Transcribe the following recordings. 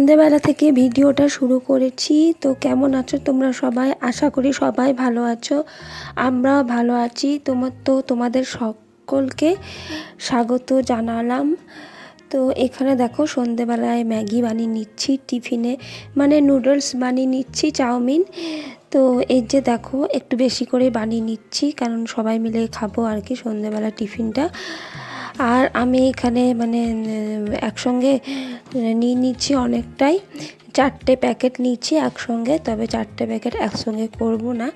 সন্ধেবেলা থেকে ভিডিওটা শুরু করেছি। তো কেমন আছো তোমরা সবাই? আশা করি সবাই ভালো আছো, আমরাও ভালো আছি। তোমাদের সকলকে স্বাগত জানালাম। তো এখানে দেখো সন্ধেবেলায় ম্যাগি বানিয়ে নিচ্ছি টিফিনে, মানে নুডলস বানিয়ে নিচ্ছি, চাউমিন। তো এই যে দেখো একটু বেশি করে বানিয়ে নিচ্ছি, কারণ সবাই মিলে খাবো আর কি সন্ধেবেলা টিফিনটা। আর আমি এখানে মানে একসঙ্গে নিয়ে নিচ্ছি অনেকটাই, 4টে প্যাকেট নিচ্ছি একসঙ্গে। তবে 4টে প্যাকেট একসঙ্গে করব না,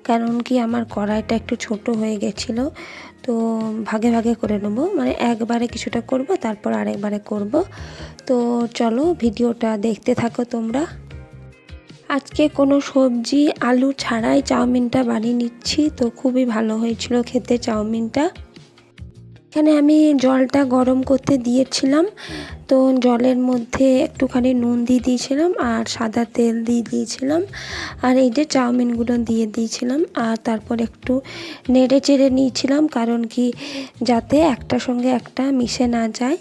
কারণ কি আমার কড়াইটা একটু ছোট হয়ে গেছিলো। তো ভাগে ভাগে করে নেবো, মানে একবারে কিছুটা করব তারপর আরেকবারে করব। তো চলো ভিডিওটা দেখতে থাকো তোমরা। আজকে কোনো সবজি আলু ছাড়াই চাউমিনটা বানিয়ে নিচ্ছি। তো খুবই ভালো হয়েছিল খেতে চাউমিনটা। এখানে আমি জলটা গরম করতে দিয়েছিলাম। তো জলের মধ্যে একটুখানি নুন দিয়ে দিয়েছিলাম আর সাদা তেল দিয়ে দিয়েছিলাম, আর এই যে চাউমিনগুলো দিয়ে দিয়েছিলাম। আর তারপর একটু নেড়ে চেড়ে নিয়েছিলাম, কারণ কি যাতে একটার সঙ্গে একটা মিশে না যায়।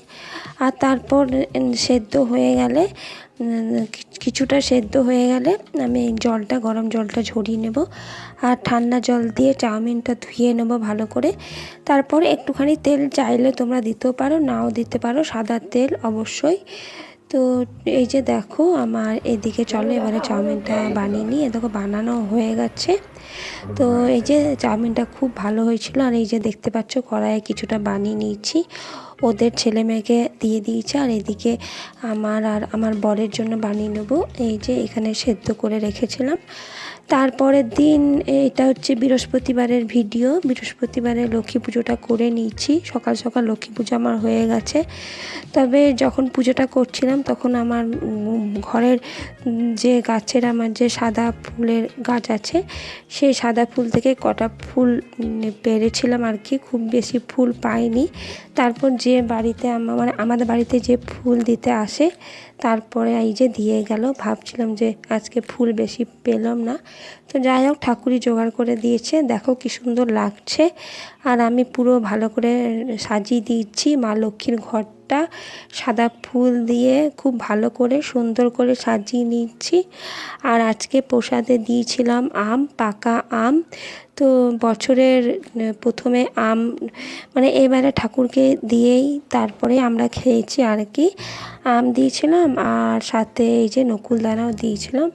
আর তারপর সেদ্ধ হয়ে গেলে, কিছুটা সেদ্ধ হয়ে গেলে আমি জলটা, গরম জলটা ঝরিয়ে নেব। আর ঠান্ডা জল দিয়ে চাউমিনটা ধুয়ে নেব ভালো করে। তারপর একটুখানি তেল চাইলে তোমরা দিতেও পারো, নাও দিতে পারো, সাদা তেল অবশ্যই। তো এই যে দেখো আমার এদিকে, চলো এবারে চাউমিনটা বানিয়ে নিই। দেখো বানানো হয়ে গেছে। তো এই যে চাউমিনটা খুব ভালো হয়েছিল। আর এই যে দেখতে পাচ্ছ কড়াইয়ে কিছুটা বানিয়ে নিয়েছি, ওদের ছেলে মেয়েকে দিয়ে দিয়েছি। আর এদিকে আমার আর আমার বরের জন্য বানিয়ে নেব। এই যে এখানে সেদ্ধ করে রেখেছিলাম। তারপরের দিন, এটা হচ্ছে বৃহস্পতিবারের ভিডিও, বৃহস্পতিবারে লক্ষ্মী পুজোটা করে নিয়েছি। সকাল সকাল লক্ষ্মী পুজো আমার হয়ে গেছে। তবে যখন পুজোটা করছিলাম তখন আমার ঘরের যে গাছের, আমার যে সাদা ফুলের গাছ আছে, সেই সাদা ফুল থেকে কটা ফুল পেরেছিলাম আর কি, খুব বেশি ফুল পাইনি। তারপর যে বাড়িতে মানে আমাদের বাড়িতে যে ফুল দিতে আসে, তারপরে এই যে দিয়ে গেল। ভাবছিলাম যে আজকে ফুল বেশি পেলাম না, তো যাই হোক ঠাকুরই জোগাড় করে দিয়েছে। দেখো কি সুন্দর লাগছে। আর আমি পুরো ভালো করে সাজিয়ে দিচ্ছি মা লক্ষ্মীর ঘরটা, সাদা ফুল দিয়ে খুব ভালো করে সুন্দর করে সাজিয়ে নিচ্ছি। আর আজকে প্রসাদে দিয়েছিলাম আম, পাকা আম। তো বছরের প্রথমে আম, মানে এবারে ঠাকুরকে দিয়েই তারপরে আমরা খেয়েছি আর কি। আম দিয়েছিলাম আর সাথে এই যে নকুলদানাও দিয়েছিলাম।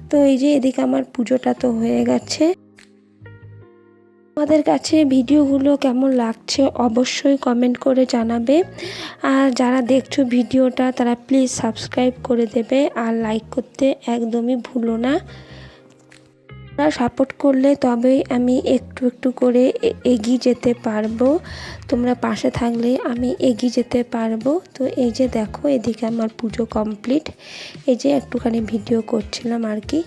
তো এই যে এদিকে আমার পুজোটা তো হয়ে গেছে। আমাদের কাছে ভিডিওগুলো কেমন লাগছে অবশ্যই কমেন্ট করে জানাবে। আর যারা দেখছো ভিডিওটা তারা প্লিজ সাবস্ক্রাইব করে দেবে, আর লাইক করতে একদমই ভুলো না। সাপোর্ট করলে তবেই আমি একটু একটু করে এগিয়ে যেতে পারবো। তোমরা পাশে থাকলে আমি এগিয়ে যেতে পারবো। তো এই যে দেখো এদিকে আমার পুজো কমপ্লিট। এই যে একটুখানি ভিডিও করছিলাম আর কি।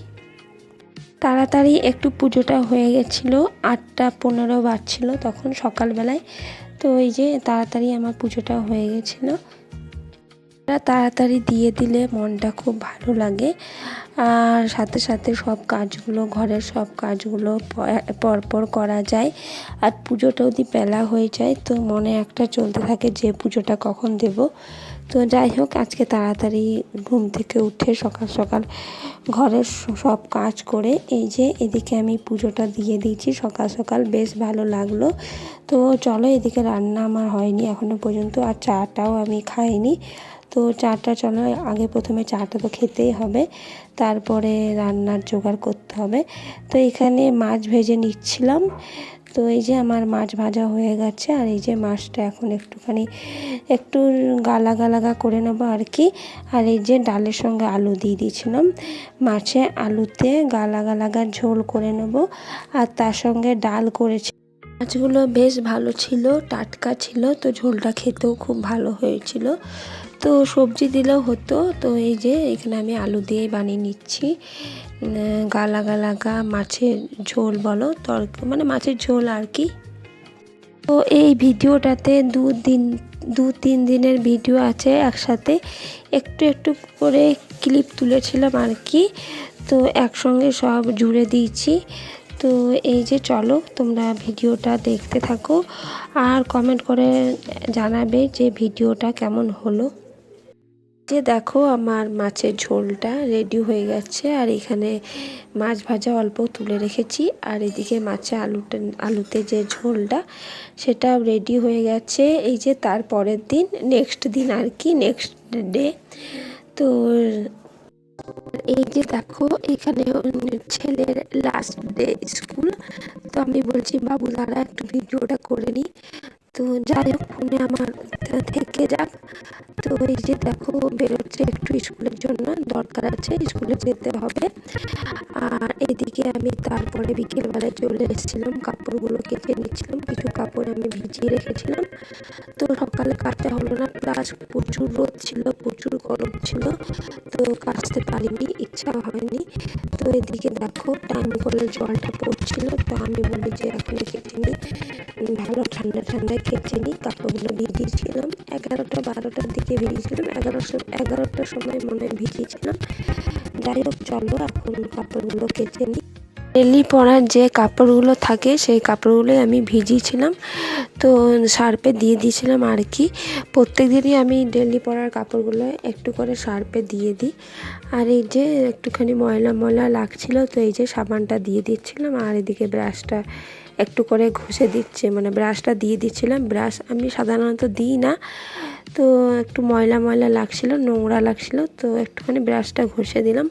তাড়াতাড়ি একটু পুজোটা হয়ে গেছিলো, 8টা 15 বাজছিল তখন সকালবেলায়। তো এই যে তাড়াতাড়ি আমার পুজোটা হয়ে গেছিলো। তাড়াতাড়ি দিয়ে দিলে মনটা খুব ভালো লাগে। আর সাথে সাথে সব কাজগুলো, ঘরের সব কাজগুলো পরপর করা যায়। আর পুজোটা যদি বেলা হয়ে যায় তো মনে একটা চলতে থাকে যে পুজোটা কখন দেব। তো যাই হোক আজকে তাড়াতাড়ি ঘুম থেকে উঠে সকাল সকাল ঘরের সব কাজ করে এই যে এদিকে আমি পুজোটা দিয়ে দিয়েছি সকাল সকাল, বেশ ভালো লাগলো। তো চলো এদিকে রান্না আমার হয়নি এখনও পর্যন্ত, আর চাটাও আমি খাইনি। তো চাটা চলো আগে, প্রথমে চাটা তো খেতেই হবে, তারপরে রান্নার জোগাড় করতে হবে। তো এখানে মাছ ভেজে নিচ্ছিলাম। তো এই যে আমার মাছ ভাজা হয়ে গেছে। আর এই যে মাছটা এখন একটু গালা গালাগা করে নেবো আর কি। আর এই যে ডালের সঙ্গে আলু দিয়ে দিয়েছিলাম, মাছে আলুতে গালা গালাগা ঝোল করে নেব। আর তার সঙ্গে ডাল করেছি। মাছগুলো বেশ ভালো ছিল, টাটকা ছিল, তো ঝোলটা খেতেও খুব ভালো হয়েছিল। তো সবজি দিলেও হতো। তো এই যে এখানে আমি আলু দিয়েই বানিয়ে নিচ্ছি গালা গালাগা মাছের ঝোল বলো, মানে মাছের ঝোল আর কি। তো এই ভিডিওটাতে 2-3 দিনের ভিডিও আছে একসাথে, একটু একটু করে ক্লিপ তুলেছিলাম আর কি। তো একসঙ্গে সব জুড়ে দিয়েছি। তো এই যে চলো তোমরা ভিডিওটা দেখতে থাকো আর কমেন্ট করে জানাবে যে ভিডিওটা কেমন হলো। যে দেখো আমার মাছের ঝোলটা রেডি হয়ে গেছে, আর এখানে মাছ ভাজা অল্প তুলে রেখেছি, আর এদিকে মাছে আলুতে যে ঝোলটা সেটাও রেডি হয়ে গেছে। এই যে তারপরের দিন, নেক্সট দিন আর কি, নেক্সট ডে। তো এই যে দেখো এখানে ছেলের লাস্ট ডে স্কুল। তো আমি বলছি বাবু দাঁড়া একটু ভিডিওটা করে নিই। তো যাই হোক, ফোনে আমার থেকে যাক। তো এই যে দেখো বেরোচ্ছে একটু স্কুলের জন্য, দরকার আছে, স্কুলে যেতে হবে। আর এদিকে আমি তারপরে বিকেলবেলায় চলে এসেছিলাম, কাপড়গুলো কেচে নিচ্ছিলাম। কিছু কাপড় আমি ভিজিয়ে রেখেছিলাম, তো সকালে কাচা হলো না, প্লাস প্রচুর রোদ ছিল, প্রচুর গরম ছিল, তো কাচতে পারিনি, ইচ্ছা হয়নি। তো এদিকে দেখো টাইম কলের জলটা পড়ছিল, তো আমি বলি যে এখন কেচে নিই, ভালো ঠান্ডা ঠান্ডায় কেচে নিই। কাপড়গুলো ভিজিয়েছিলাম 11টা-12টার দিকে ভিজিয়েছিলাম, 11টার সময় মনে হয় ভিজিয়েছিলাম। যাই হোক চলো এখন কাপড়গুলো কেচে নিই। ডেলি পরার যে কাপড়গুলো থাকে সেই কাপড়গুলোই আমি ভিজিয়েছিলাম, তো সার্ফে দিয়ে দিয়েছিলাম আর কি। প্রত্যেক দিনই আমি ডেলি পরার কাপড়গুলো একটু করে সার্ফে দিয়ে দিই। আর এই যে একটুখানি ময়লা ময়লা লাগছিল, তো এই যে সাবানটা দিয়ে দিচ্ছিলাম, আর এদিকে ব্রাশটা একটু করে ঘষে দিচ্ছে, মানে ব্রাশটা দিয়ে দিচ্ছিলাম। ব্রাশ আমি সাধারণত দিই না, তো একটু ময়লা ময়লা লাগছিল, নোংরা লাগছিল, তো একটুখানি ব্রাশটা ঘষে দিলাম।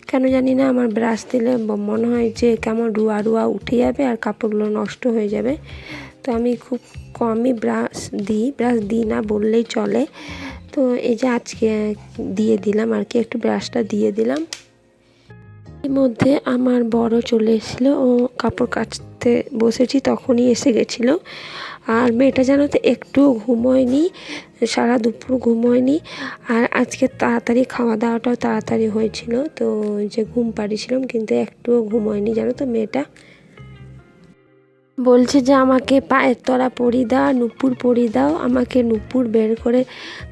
কেন জানি না আমার ব্রাশ দিলে মনে হয় যে কেমন রুয়া রুয়া উঠে যাবে আর কাপড়গুলো নষ্ট হয়ে যাবে, তো আমি খুব কমই ব্রাশ দিই না বললেই চলে। তো এই যে আজকে দিয়ে দিলাম আর কি, একটু ব্রাশটা দিয়ে দিলাম। এর মধ্যে আমার বড় চলে এসেছিলো, ও কাপড় কাচতে বসেছি তখনই এসে গেছিলো। আর মেয়েটা জানো তো একটুও ঘুমোয়নি, সারা দুপুর ঘুমোয়নি। আর আজকে তাড়াতাড়ি খাওয়া দাওয়াটাও তাড়াতাড়ি হয়েছিল, তো যে ঘুম পাড়িয়েছিলাম, কিন্তু একটুও ঘুমোয়নি জানো তো মেয়েটা। বলছে যে আমাকে পায়ের তলা পরিয়ে দাও, নুপুর পরিয়ে দাও। আমাকে নুপুর বের করে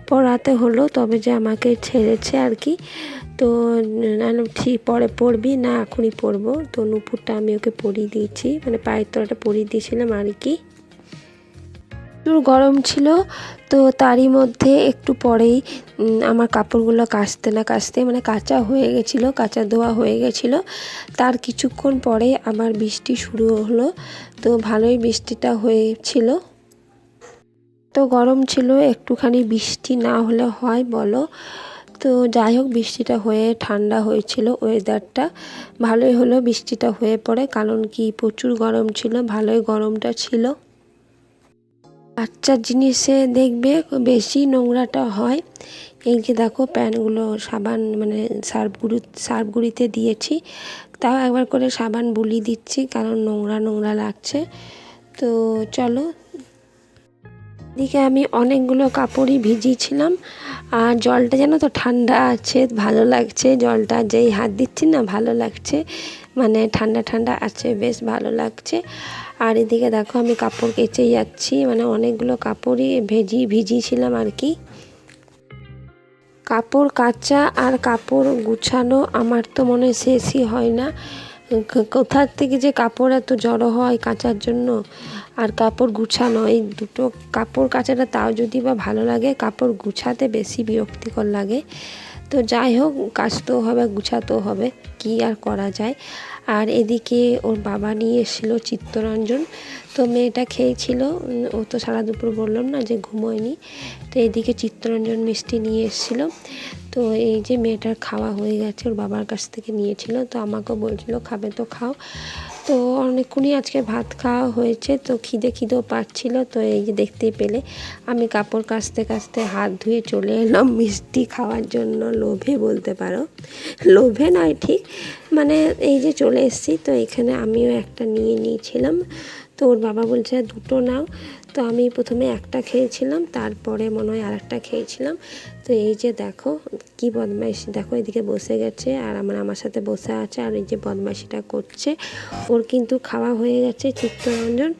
পরাতে হলো, তবে যে আমাকে ছেড়েছে আর কি। তো ঠিক পরে পরবি না, এখনই পরবো। তো নুপুরটা আমি ওকে পরিয়ে দিয়েছি, মানে পায়ের তলাটা পরিয়ে দিয়েছিলাম আর কি। প্রচুর গরম ছিল, তো তারই মধ্যে একটু পরেই আমার কাপড়গুলো কাচতে মানে কাচা হয়ে গেছিলো, কাচা ধোয়া হয়ে গেছিলো। তার কিছুক্ষণ পরে আবার বৃষ্টি শুরু হলো, তো ভালোই বৃষ্টিটা হয়েছিল। তো গরম ছিল, একটুখানি বৃষ্টি না হলে হয় বলো। তো যাই হোক বৃষ্টিটা হয়ে ঠান্ডা হয়েছিল, ওয়েদারটা ভালোই হলো বৃষ্টিটা হয়ে পড়ে, কারণ কি প্রচুর গরম ছিল, ভালোই গরমটা ছিল। বাচ্চার জিনিসে দেখবে বেশি নোংরাটা হয়। এই যে দেখো প্যান্টগুলো সাবান মানে সার্ফ গুঁড়িতে দিয়েছি, তাও একবার করে সাবান বুলিয়ে দিচ্ছি, কারণ নোংরা নোংরা লাগছে। তো চলো, এদিকে আমি অনেকগুলো কাপড়ই ভিজিয়েছিলাম, আর জলটা যেন তো ঠান্ডা আছে, ভালো লাগছে। জলটা যেই হাত দিচ্ছি না ভালো লাগছে, মানে ঠান্ডা ঠান্ডা আছে, বেশ ভালো লাগছে। আর এদিকে দেখো আমি কাপড় কেচে যাচ্ছি, মানে অনেকগুলো কাপড়ই ভিজিয়েছিলাম আর কি। কাপড় কাচা আর কাপড় গুছানো আমার তো মনে হয় শেষই হয় না। কোথার থেকে যে কাপড় এত জড়ো হয় কাচার জন্য, আর কাপড় গুছানো, এই দুটো, কাপড় কাচাটা তাও যদি বা ভালো লাগে, কাপড় গুছাতে বেশি বিরক্তিকর লাগে। তো যাই হোক, কাচতেও হবে, গুছাতেও হবে, কি আর করা যায়। আর এদিকে ওর বাবা নিয়ে এসেছিলো চিত্তরঞ্জন, তো মেয়েটা খেয়েছিল, ও তো সারা দুপুর বললাম না যে ঘুমোয়নি। তো এদিকে চিত্তরঞ্জন মিষ্টি নিয়ে এসেছিলো, তো এই যে মেয়েটার খাওয়া হয়ে গেছে, ওর বাবার কাছ থেকে নিয়েছিল, তো আমাকেও বলছিল খাবে তো খাও। তো অনেকক্ষণই আজকে ভাত খাওয়া হয়েছে, তো খিদেও পাচ্ছিল। তো এই যে দেখতেই পেলে আমি কাপড় কাচতে কাচতে হাত ধুয়ে চলে এলাম মিষ্টি খাওয়ার জন্য, লোভে বলতে পারো, লোভে নয় ঠিক, মানে এই যে চলে এসেছি। তো এখানে আমিও একটা নিয়ে নিয়েছিলাম, তো ওর বাবা বলছে দুটো নাও। তো আমি প্রথমে একটা খেয়েছিলাম, তারপরে মনে হয় আরেকটা খেয়েছিলাম। তো এই যে দেখো কি বদমাইশি, দেখো এদিকে বসে গেছে আর আমার সাথে বসে আছে, আর এই যে বদমাইশিটা করছে। ওর কিন্তু খাওয়া হয়ে গেছে চিত্তরঞ্জন,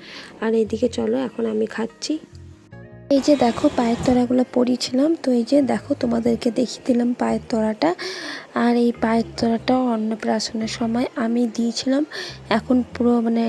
আর এইদিকে চলো এখন আমি খাচ্ছি। এই যে দেখো পায়ের তলাগুলো পরিয়েছিলাম, তো এই যে দেখো তোমাদেরকে দেখিয়ে দিলাম পায়ের তলাটা। আর এই পায়ের তলাটাও অন্নপ্রাশনের সময় আমি দিয়েছিলাম, এখন পুরো মানে